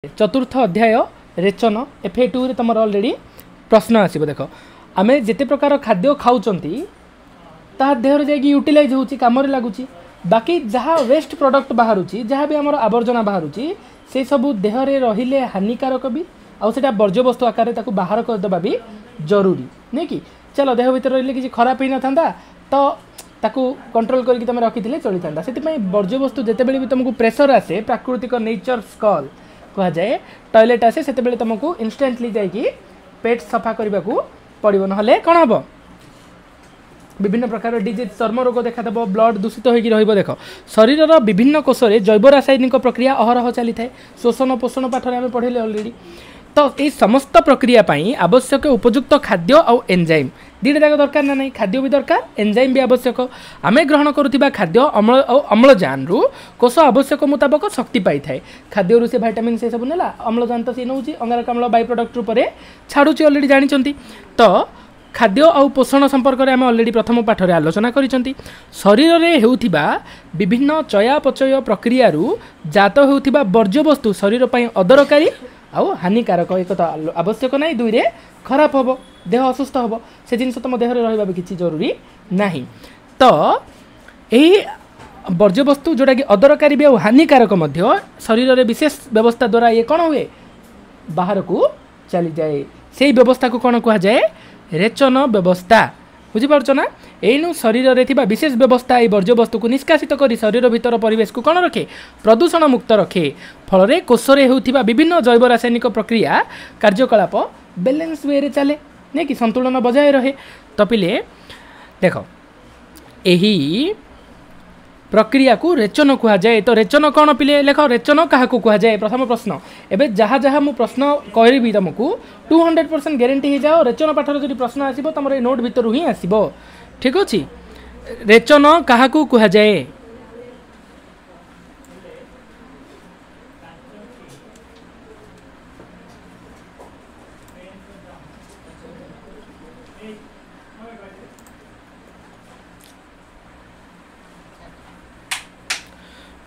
चतुर्थ अध्याय रेचन FA2 रे तुम ऑलरेडी प्रश्न आसो देख आम जिते प्रकार खाद्य खाऊँगी ता देहर जा यूटिलाइज होची काम लगुच बाकी जहाँ वेस्ट प्रोडक्ट बाहर जहाँ भी आम आवर्जना बाहर से सब देहरे रहिले हानिकारक भी आउटा वर्ज्यवस्तु आकार बाहर करदे भी जरूरी नहीं कि चलो देह भर रही किसी खराब ही न था तो ताकू कंट्रोल करके तुम रखी चली था से वर्ज्यवस्तु जिते भी तुमको प्रेशर आसे प्राकृतिक नेचर स्कल कह जाए टॉयलेट आसे से तुमको इनस्टेंटली जाकि पेट सफा करने को पड़ो ना कौन हम विभिन्न प्रकार डिजीज चर्म रोग देखादेव ब्लड दूषित हो देख शरीर विभिन्न कोष में जैव रासायनिक प्रक्रिया अहरह चली थाए शोषण पोषण पाठ में पढ़े ऑलरेडी तो ये समस्त प्रक्रिया पाई आवश्यक उपयुक्त खाद्य और एंजाइम दुईटा जाक दरकार ना नहीं खाद्य भी दरकार एंजाइम भी आवश्यक आम ग्रहण करुवा खाद्य अम्लजान रु कोष आवश्यक मुताबक शक्ति पाई थाए खाद्य से भाइटामिन से सब नेला अम्लजान तो सी नौ अंगारकाम्ल बाई प्रडक्ट रूप से छाड़ुची ऑलरेडी जानी तो खाद्य और पोषण संपर्क में आम ऑलरेडी प्रथम पाठ में आलोचना करिसेंती शरीर में होउथिबा विभिन्न चयापचय प्रक्रिया जात होउथिबा वर्ज्यवस्तु शरीर पर अदरकारी आउ हानिकारक एक तो आवश्यक ना दुई रे खराब हम देह असुस्थ हम से जिन तुम देह रहा भी किसी जरूरी नहीं तो यही वर्ज्यवस्तु जोटा कि अदरकारी भी हानिकारक शरीर में विशेष व्यवस्था द्वारा ये कौन हुए बाहर को चली जाए से व्यवस्था को कौन कह जाए रेचन व्यवस्था बुझीपार ना यू शरीर में विशेष व्यवस्था ये वर्ज्यवस्तु को निष्कासित कर शरीर भीतर परिवेश को कौन रखे प्रदूषण मुक्त रखे फल कोषरे होता विभिन्न जैव रासायनिक प्रक्रिया कार्यकलाप बैलेंस वे चले नहीं कि संतुलन बजाय रहे तो पिले देख यही प्रक्रिया को रेचन कह जाए तो रेचन कौन पिले लेख रेचन क्या कह जाए प्रथम प्रश्न एवं जहाँ जहाँ मुझे प्रश्न कहि तुमको 200% ग्यारंटी हो जाओ रेचन पाठर जो प्रश्न आसो तुम ये नोट भितर ही आसो ठीक अच्छे रेचन क्या कह जाए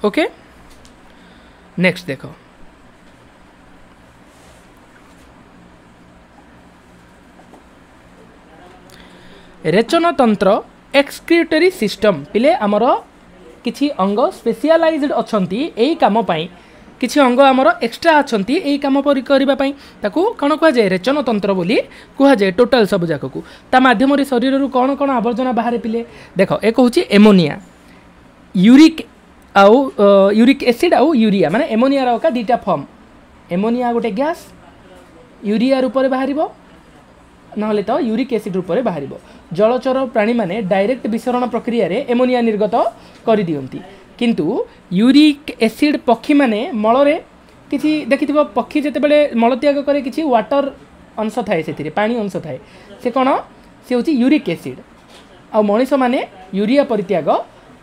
ओके नेक्स्ट देखो रेचन तंत्र एक्सक्रीटरी सिस्टम पिले आमर किछि अंग स्पेशलाइज्ड अच्छंती एई काम पाई किछि अंग आमर एक्स्ट्रा अच्छंती एई काम पर करबा पाई ताकू कोन कह जाय रेचन तंत्र बोली कह जाय टोटल सब जाक को ता माध्यम रे शरीर रु कोन कोन आवर्जना बाहर पिले देखो एक होची एमोनिया यूरिक आउ यूरिक एसिड आउ यूरिया माने एमोनिया रा का दीटा फॉर्म एमोनिया गोटे गैस यूरिया रूप में बाहर ना तो यूरिक एसिड रूप में बाहर जलचर प्राणी माने डायरेक्ट विसरण प्रक्रिया रे एमोनिया निर्गत कर दियंती किंतु यूरिक एसिड पक्षी माने मल रे किछि देखिथिबो पक्षी जते बेले मल त्याग करे किछि वाटर अंश थाए सेथिरे पानी अंश थाए से कोन से होची यूरिक एसिड आ मनीष माने यूरिया परित्याग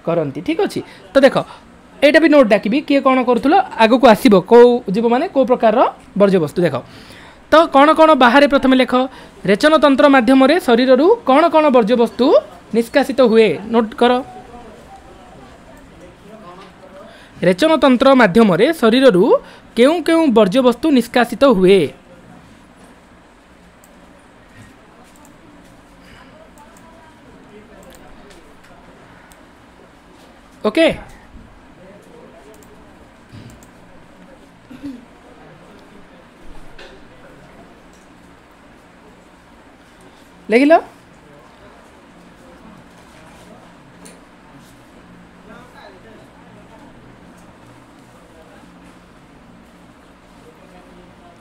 करती ठीक अच्छे तो देख यहाँ भी नोट डाकबी किए कौन करूँ आग को आसो कौ जीव मैंने कौ प्रकार वर्ज्यवस्तु देख तो कौन कौन बाहर प्रथम लेख रेचन तंत्र माध्यम शरीर रू कौन कौन वर्ज्यवस्तु निष्कासित हुए नोट कर रेचन तंत्र माध्यम शरीर रू केउ केउ वर्ज्यवस्तु निष्कासित हुए ओके लिख लो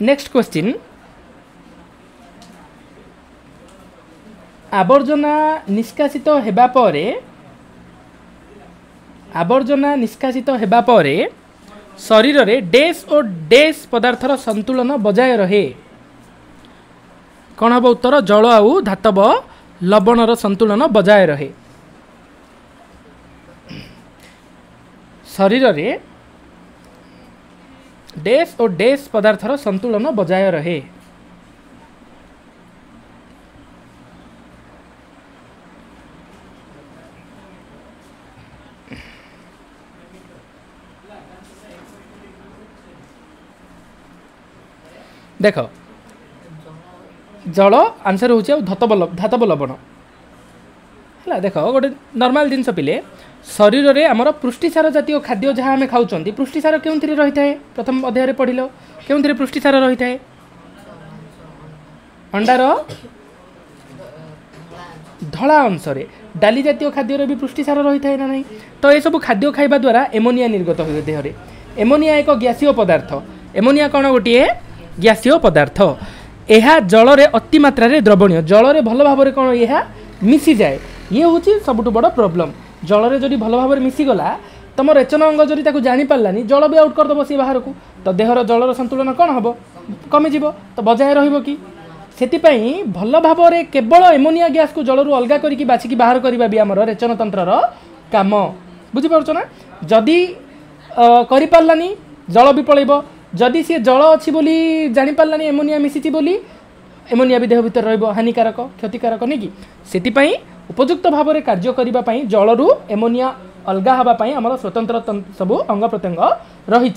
नेक्स्ट क्वेश्चन आवर्जना निष्कासित हेबा परे आवर्जना निष्कासित हेबा परे शरीर में डैश और डैश पदार्थर संतुलन बजाय रहे कौन हम उत्तर जल आउ धातव लवणर संतुलन बजाय रहे शरीर में डैश और डैश पदार्थर संतुलन बजाय रहे देख जल आंसर हूँ धातव लवण है। देख गोटे नॉर्मल जिनस पिले शरीर में आमर पुष्टिसार जातीय खाद्य जहाँ आम खाऊँ पुष्टिसार क्यों रही है प्रथम अध्याय पढ़िल क्यों पुष्टिसार रही है अंडार धला अंश डाली जातीय खाद्य भी पुष्टिसार रही है ना नहीं। तो ये सब खाद्य खाइबा द्वारा एमोनिया निर्गत हुए देहरे। एमोनिया एक गैसीय पदार्थ। एमोनिया कौन गोटे गैसीय पदार्थ यह जल रे अति मात्रा रे द्रवणीय जल रे भल भाव कौन यह मिसी जाए ये हूँ सबुठ बड़ प्रोब्लेम। जल रे जदि भल भाव मिसीगला तुम रेचन अंग जदि ताकू जानी पारानी जल भी आउट करदेव सी बाहर को तो देहर जलर संतुलन कौन हम कमिज तो बजाय रही कि सेतिपाई भल भाव में केवल एमोनिया गैस को जलरू अलग करके बाछिकी बाहर करवा भी आमर रेचन तंत्रर काम बुझीपार ना। जदि करि पारलानी जल भी पलैब जदि सी जल अच्छी बोली जानी पारलानी एमोनिया मिसी बोली एमोनिया भी देह भीतर रहिबो हानिकारक क्षतिकारक नहीं कि सेतिपाई उपयुक्त भाव में कार्य करने जलरू एमोनिया अलग हाँवाई आम स्वतंत्र सब अंग प्रत्यंग रही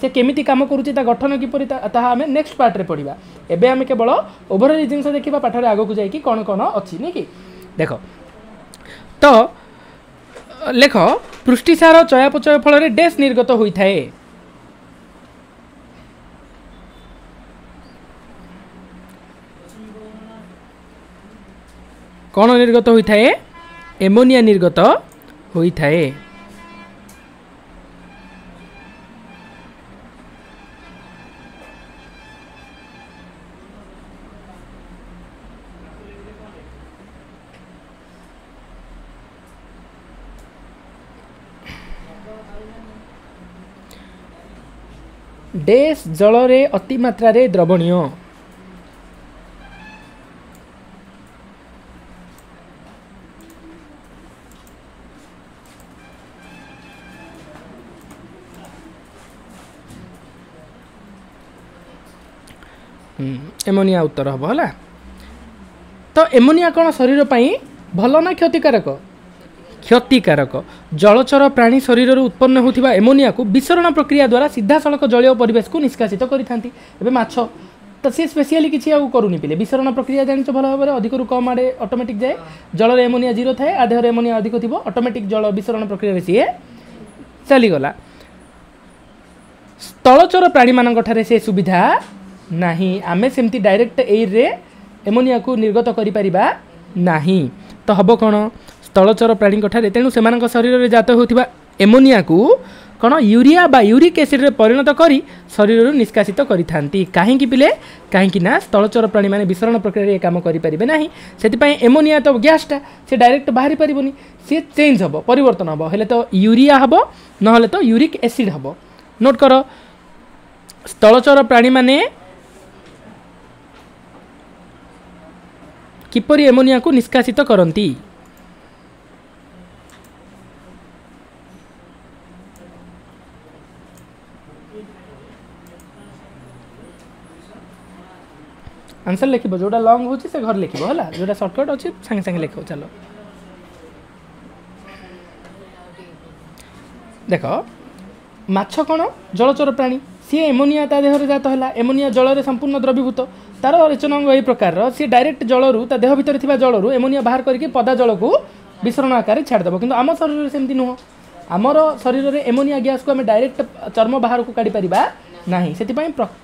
से केमिति काम करुच्ची गठन किपरि आम नेक्स्ट पार्ट रे पढ़ा। एबे आम केवल ओभरअल जिनस देखा पाठर आगक जाकि कौन कौन अच्छी नहीं कि देख तो लेख पुष्टिसार चयापचय फल डैश निर्गत होता है कौन निर्गत होता है एमोनिया निर्गत होता है। डैश जल रे अति मात्रा रे द्रवणीय एमोनिया उत्तर हम है। तो एमोनिया कौन शरीर पाई भल ना क्षतिकारक क्षतिकारक जलचर प्राणी शरीर उत्पन्न होता एमोनिया को विसरण प्रक्रिया द्वारा सीधा सड़क जलीय परिवेश को निष्कासित करें माछ तो सी स्पेशली किसी करूनी पिले विसरण प्रक्रिया जानिच भल भाव में अधिक कम आड़े ऑटोमेटिक जाए जल एमोनिया जीरो थाए आदेहर एमोनिया अधिक थी ऑटोमेटिक जल विसरण प्रक्रिया सी चलीगला। स्थलचर प्राणी मान से सुविधा नहीं आमे सेमती डायरेक्ट एयर रे एमोनिया को निर्गत करिपरिबा नहीं तो हम कौन स्थलचर प्राणी तेणु से शरीर में जात होता एमोनिया को कौन यूरिया बा यूरिक एसिड रे परिणत करी शरीर निष्कासित करिथांती कहीं पिले कहीं ना स्थलचर प्राणी माने विसरण प्रक्रिया काम करें ना से एमोनिया तो गैसटा से डायरेक्ट बाहरी पारिबनी सी चेंज हम परिवर्तन हम हेले तो यूरिया हम ना तो यूरिक एसिड हम। नोट कर स्थलचर प्राणी माने किपरि एमोनिया को निष्कासित करती आंसर लिख जोटा लॉन्ग हो से घर लिख है जोटा सर्टकट अच्छे सांगे सांगे लिख चलो देख माछ कौन जलचर प्राणी सी एमोनिया ता देह जात है एमोनिया जल रे संपूर्ण द्रवीभूत तार रेचन अंग यही प्रकार सी डायरेक्ट जलरू ता देह भितर थिबा जलरू एमोनिया बाहर करके पदा जल को विसरण आकार छाड़देव किंतु आम शरीर सेमती नुह आमर शरीर में एमोनिया गैस को आम डायरेक्ट चर्म बाहर को काढ़ी पारिबा नहीं से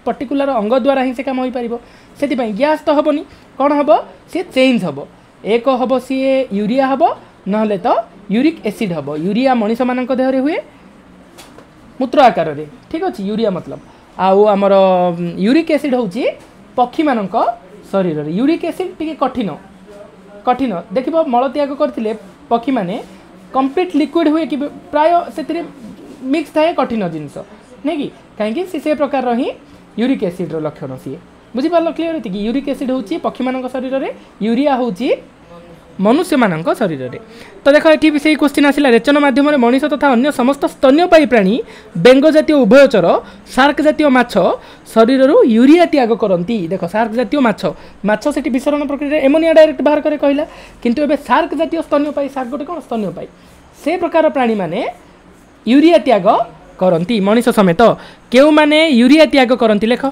पर्टिकुलर अंग द्वारा ही से काम हो पार से गैस तो हेनी कौन हम सी चेंज हम एक हम सी यूरिया हम ना तो यूरिक एसिड हम यूरिया मनीष मान देहरे हुए मूत्र आकार रे ठीक अच्छे यूरिया मतलब आउ आमर यूरिक एसिड हूँ पक्षी मान शरीर रे यूरिक एसिड टी कठिन कठिन देख मल त्याग करते पक्षी मैंने कंप्लीट लिक्विड हुए कि प्राय से मिक्स थाए कठिन जिनस नहीं कि कहीं से प्रकार ही यूरिक एसिड लक्षण सी बुझीपार क्लीयर होती कि यूरिक एसिड हूँ पक्षी मान शरीर में यूरिया हूँ मनुष्य मान शरीर में। तो देख ये से क्वेश्चन आसला रेचन माध्यम मनीष तथा अन्य समस्त स्तन्यपायी प्राणी बेंग जातीय उभयचर सार्क जातीय माछ शरीर यूरिया त्याग करती देख सार्क जातीय माछ से विसरण प्रक्रिया एमोनिया डायरेक्ट बाहर करे कहला किंतु एबे सार्क जातीय स्तन्यपायी सार्क गोटे कौन स्तन्यपायी से प्रकार प्राणी माने यूरिया त्याग करती मनीष समेत क्यों माने यूरिया त्याग करती लेख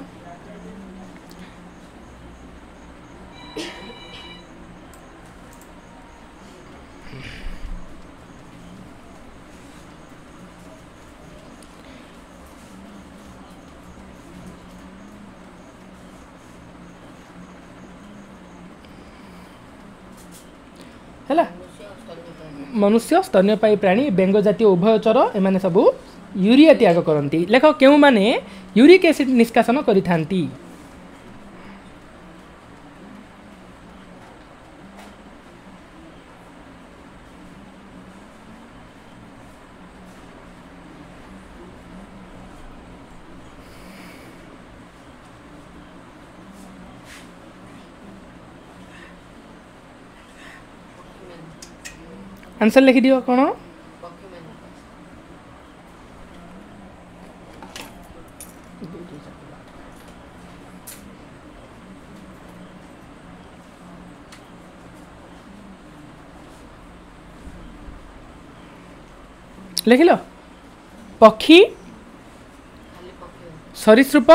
है मनुष्य स्तन्यपायी प्राणी बेंग जातीय उभयचर एमाने सबू यूरिया त्याग करती लेख क्यों माने यूरिक एसिड निष्कासन करिथांती आंसर लिखि दियो कौन लिख लो पक्षी सरीसृप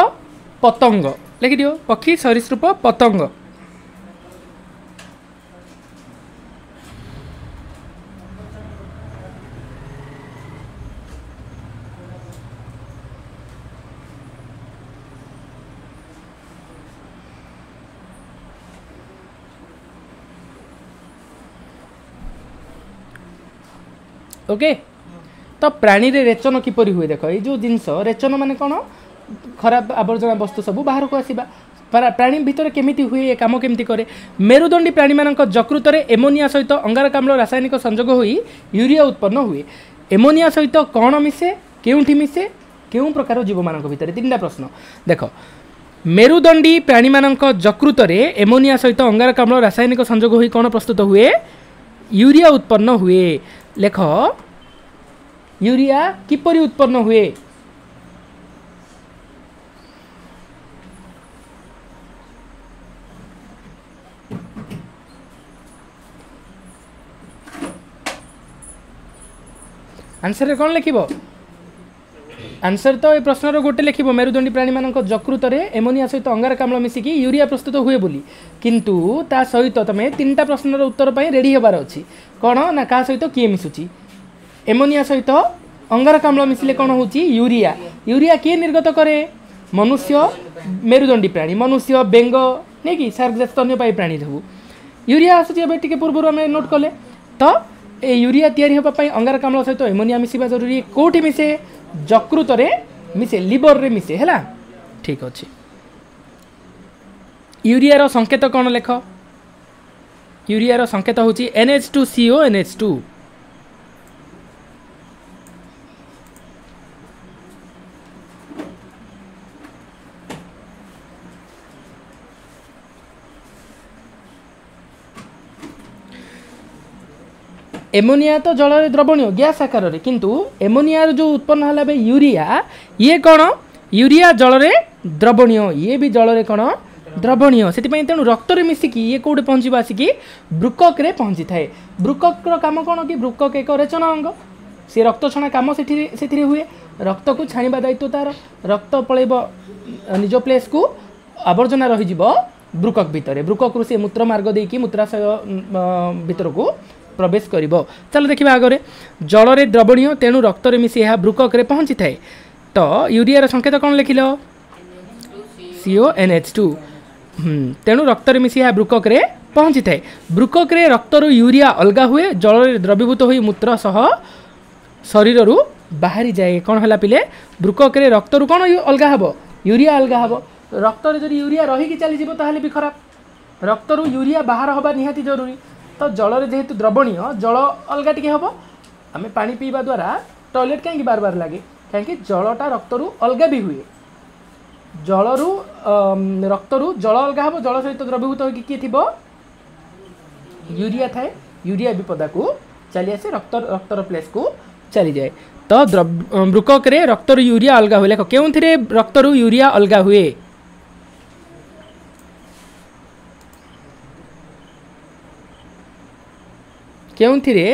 पतंग लिखि दियो पक्षी सरीसृप पतंग ओके तो प्राणी रे रेचन किपरि हुए देख ये जो जिनस रेचन माने कौन खराब आवर्जना वस्तु सब बाहर को आसवा प्राणी भितर केमिति हुए ये काम केमिति करे मेरुदंडी प्राणी मानक जकृत रे एमोनिया सहित अंगारकाम्ल रासायनिक संयोग होई यूरिया उत्पन्न हुए एमोनिया सहित कौन मिसे केउठी मिसे केउ प्रकार जीव मानक भितर तीनटा प्रश्न देख मेरुदंडी प्राणी मानक जकृत रे एमोनिया सहित अंगारकाम्ल रासायनिक संयोग होई कौन प्रस्तुत हुए यूरिया उत्पन्न हुए लेख यूरिया किपरि उत्पन्न हुए आंसर रे कौन लिखिबो आंसर तो ये प्रश्नर गोटे लिखिबो मेरुदंडी प्राणी मानक जकृत रे एमोनिया सहित अंगारकाम्ल मिसिकी यूरिया प्रस्तुत हुए बोली किंतु ता सहित तमे तीनटा प्रश्नर उत्तर पाई रेडी होबार अछि कौन ना का सहित किए मिसुची एमोनिया सहित अंगारकाम्ल मिसिले कौन होची यूरिया यूरिया किए निर्गत करे मनुष्य मेरुदंडी प्राणी मनुष्य बेंग नहीं कि सार्क स्तन्यपायी प्राणी सब यूरिया आसुची एबे टिके पूर्व आम नोट कले तो ए यूरिया तैयारी होबा पई अंगारकाम्ल सहित एमोनिया मिसिबा जरूरी कोठी मिसे जकृत रे मिसे लिवर रे मिसे हैला ठीक अछि यूरिया रो संकेत कौन लेख यूरिया रो संकेत होची NH2CO NH2 एमोनिया तो जल द्रवणीय गैस आकार रे किंतु एमोनिया जो उत्पन्न हला बे यूरिया ये कौन यूरिया जल रे द्रवणीय ये भी जल रे कौन द्रवणीय से तेणु रक्त रे मिसिकी ये कौटे पहुँचवा आसिकी ब्रुकक रे पहुँची थाए ब्रुकक काम कौन कि ब्रुकक एक रेचन अंग सी रक्त छणा काम से हुए रक्त को छाणीबा दायित्व तार रक्त पलैब निज प्लेस को आवर्जना रही ब्रुकक भितर ब्रुकक सी मूत्र मार्ग देकी मूत्राशय भितर को प्रवेश करिबो चलो देखिबा आगरे जल रे द्रवणीय तेणु रक्त रे मिसी यह ब्रुकक रे पहुँची थाए तो यूरिया रो संकेत कौन लिखिलो CONH2 तेणु रक्त रे मिसी यह ब्रुकक रे पहुँची थाए ब्रुकक रे रक्त रु यूरिया अलगा हुए जल रे द्रवीभूत होई मूत्र सह शरीर रु बाहरी जाए कौन हला पिले ब्रुकक रे रक्त रु कौन अलगा हबो यूरिया अलगा हबो रक्त रे जदि यूरिया रही कि चली जीवो ताहले भी खराब रक्त रु यूरिया बाहर हबा निहाती जरूरी तो जल रे जेहेतु द्रवणीय जल अलगा टिके हबो आमे पानी पीवा द्वारा टॉयलेट कहीं बार बार लगे कहीं जलटा रक्त रु अलगा भी हुए जल रु रक्त रु जल अलगा हबो जल सहित द्रवीभूत होई कि थिबो यूरिया थाए यूरिया विपदा को चली आसे रक्तर प्लेस को चली जाए तो ब्रुकक रे रक्त रु यूरिया अलगा हुए लेख केउं थिरे रक्त रु यूरिया अलगा हुए केउं थिरे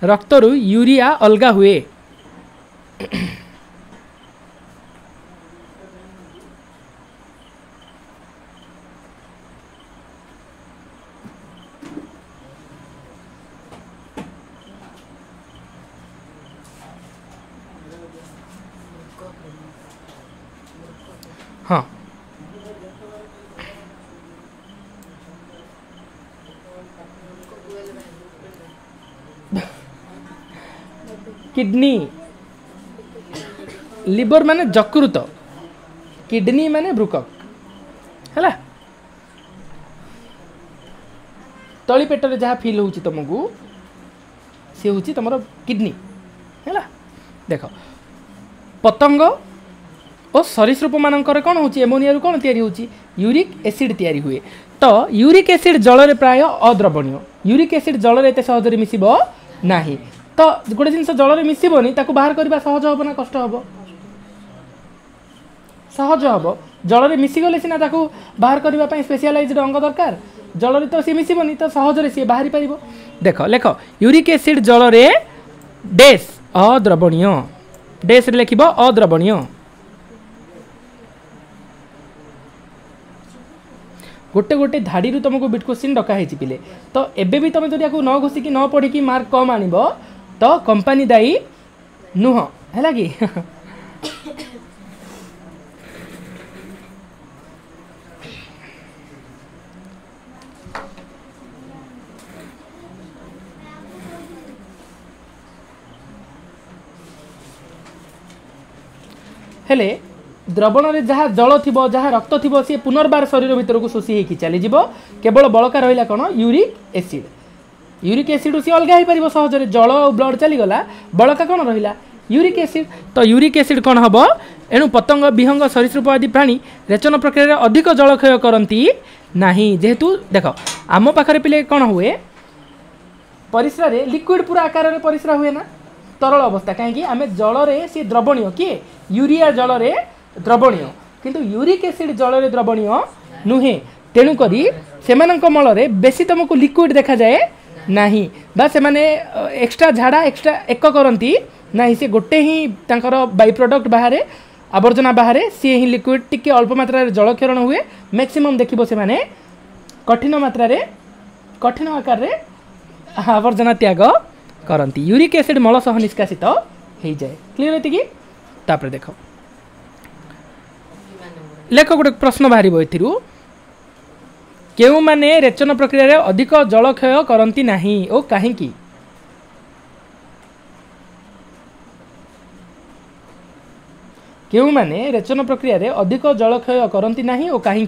रक्त रु यूरिया अलगा हुए हाँ किडनी, लिवर माने यकृत, किडनी माने वृकक है। तली पेटर जहाँ फिल हो तुमको सी हूँ तुम किडनी है। देख पतंग और सरीसृप मानकर कौन हो एमोनिया कौन या यूरिक एसिड तैयारी हुए। तो यूरिक एसिड जल में प्राय अद्रवणीय, यूरिक एसिड जल में एत सहजरे मिसब ना। तो गोटे जिन जल में मिसबनी ताकू बाहर करने सहज हम ना कष्ट हम? सहज हम। जल में मिसीगले सीना ताकू बाहर करने स्पेशलाइज्ड अंग दरकार, जल में तो सी मिसबनी तो सहजरे सी बाहरी पार। देख लेख यूरिक एसिड जल में डैश अद्रवणीय, डैश लिख अद्रवणीय। गोटे गोटे धाड़ी तुमको बिट क्वेश्चन डकाई पिले। तो एबे भी तुम जब न घोषिकी न पढ़ी मार्क कम आनिब तो कंपनी दायी नुह है कि। हेले द्रवण में जहाँ जल थी जहाँ रक्त थी सी पुनर्बार शरीर भीतर को शोषी होकर चली केवल बड़का रहा कौन यूरिक एसिड। यूरिक एसिड सी अलग हो पार सहजरे जल और ब्लड चलीगला बड़का कौन रहा यूरिक एसिड। तो यूरिक एसिड कौन हम एणु पतंग विहंग सरीसृप आदि प्राणी रेचन प्रक्रिया अधिक जलक्षय करती नहीं। जेहेतु देख आम पाखे पिले कौन हुए परिस्रा लिक्विड पूरा आकार में परिस्रा हुए ना तरल अवस्था कहीं आम जल में सी द्रवणीय किए यूरिया जल में द्रवणीय किंतु यूरिक एसिड जल में द्रवणीय नुहे। तेणुक से मल में बेसी तुमको लिक्विड देखा जाए नहीं बा से माने एक्स्ट्रा झाड़ा एक्स्ट्रा एक करती ना सी गोटे ही बाई प्रोडक्ट बाहर आवर्जना बाहर सी ही लिक्विड टिके अल्प मात्रा जल क्षरण हुए। मैक्सिमम देखिबो से माने कठिन मात्रा कठिन आकार रे आवर्जना त्याग करती। यूरिक एसिड मल सह निष्कासित हो जाए। क्लियर है कि तापर देख लेख गोटे प्रश्न बाहर केउ माने रेचन प्रक्रिया रे अधिक जलक्षय करती नहीं ओ कहीं केउ माने रेचन प्रक्रिया रे अधिक जलक्षय करती नहीं ओ कहीं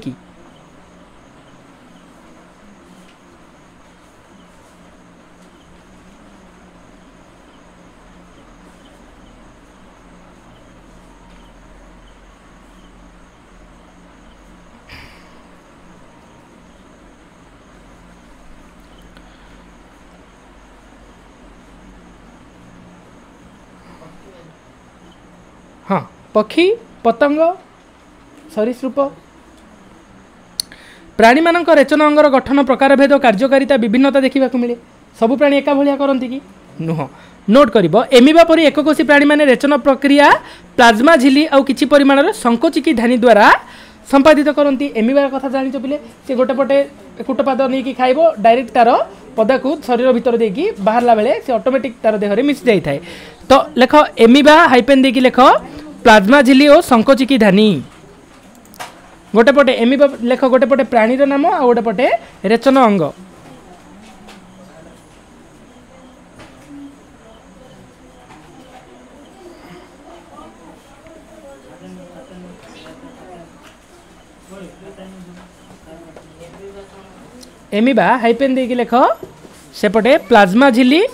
हाँ पक्षी पतंग सरीसृप प्राणी मानक रेचन अंगर गठन प्रकार भेद कार्यकारिता विभिन्नता देखा मिले। सबु प्राणी एका भलिया करती कि नुह। नोट करिबो एमिबा परी एककोशी प्राणी माने रेचन प्रक्रिया प्लाज्मा झिली और किछि परिमाणर संकोचिकी धानी द्वारा संपादित करती। एमिबा कथा जानिछ पिले से गोटे पटे कूटपाद नहीं कि खाइबो डायरेक्ट तार पदा को शरीर भीतर देकी बाहरला बेले से ऑटोमेटिक तार देहरे मिस जाई थाए। तो लेख एमिबा हाइपेन देकी लेख प्लाज्मा झिली और संकोचिकी धानी गोटे पटे एमिबा लेख गोटे पटे प्राणीर नाम आ गोटे पटे रेचन अंग। एमिबा हाइपेन देकी लेख सेपटे प्लाज्मा झिली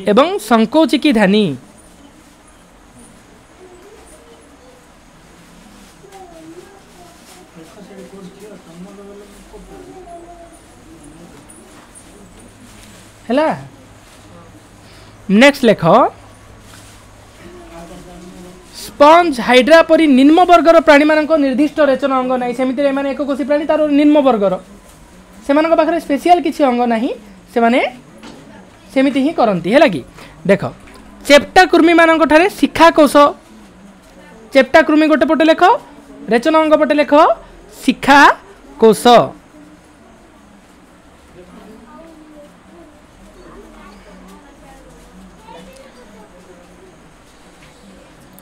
एवं संकोचिकी धानी। हैला नेक्स्ट लेख स्पंज हाइड्रा परी निम्न वर्गर प्राणी मानक निर्दिष्ट रेचन अंग ना सेमिति एमाने एककोशी प्राणी तार निम्न वर्गर से पाखे स्पेशल किसी अंग ना से माने सेमिति ही करती है कि देख चेप्टा कृमि मानक ठारे शिखा कोश चेप्टा कृमि गोटे पटे लेख रेचन अंग पटे लेख शिखा कोश।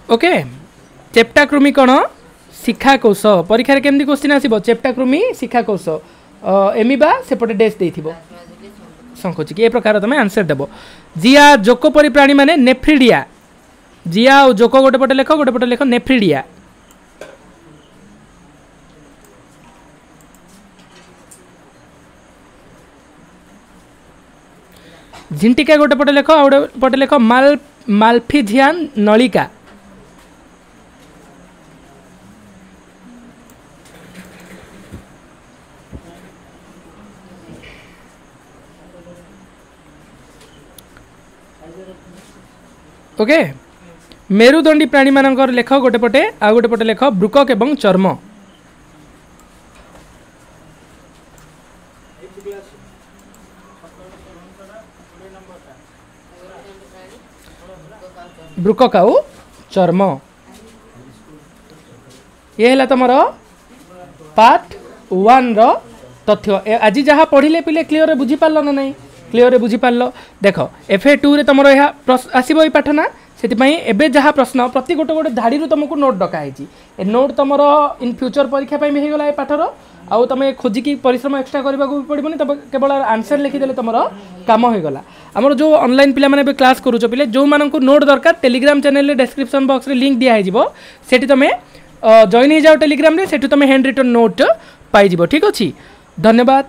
ओके चेप्टा कृमि कौन शिखा कोश परीक्षा केमती क्वेश्चन आसो चेप्टा कृमि शिखा कोश एमिबा सेपटे डेस देथिबो संकोचिकी ए प्रकार तुम आंसर देव। जिया जोकोपरी प्राणी माने नेफ्रिडिया जिया और जोक गोटे पटे लेख नेफ्रिडिया। झिंटिका गोटे पटे लेख और गोटे पटे लेख मालफिजियान नलिका। ओके मेरुदंडी प्राणी मानकर लेख गोटे पटे आ गोटे पटे लेख ब्रुकक एवं चर्म। ब्रुकक आउ चर्म ये है तुम पार्ट 1 रो तथ्य। आज जहाँ पढ़िले पिले क्लियर बुझी पारल ना नहीं क्लियर बुझी पारल। देख FA2 रे तुम आसब ये पाठ ना से एबे जहाँ प्रश्न प्रति गोटे गोटे धाड़ी तुमको नोट डकाई ए नोट तुम इन फ्यूचर परीक्षा भी होगला ये पाठर आउ तुम खोजिकी परिश्रम एक्सट्रा करने को पड़ोनी तब केवल आंसर लिखिदे तुम काम होगला। आमर जो ऑनलाइन पिला माने क्लास करूच पिले जो मानक नोट दरकार टेलीग्राम चैनल डिस्क्रिप्शन बॉक्स रे लिंक दिखाई सेठी तुम जॉइन हो जाओ टेलीग्राम रे सेठू तुम हैंड रिटन नोट पाई। ठीक अच्छे धन्यवाद।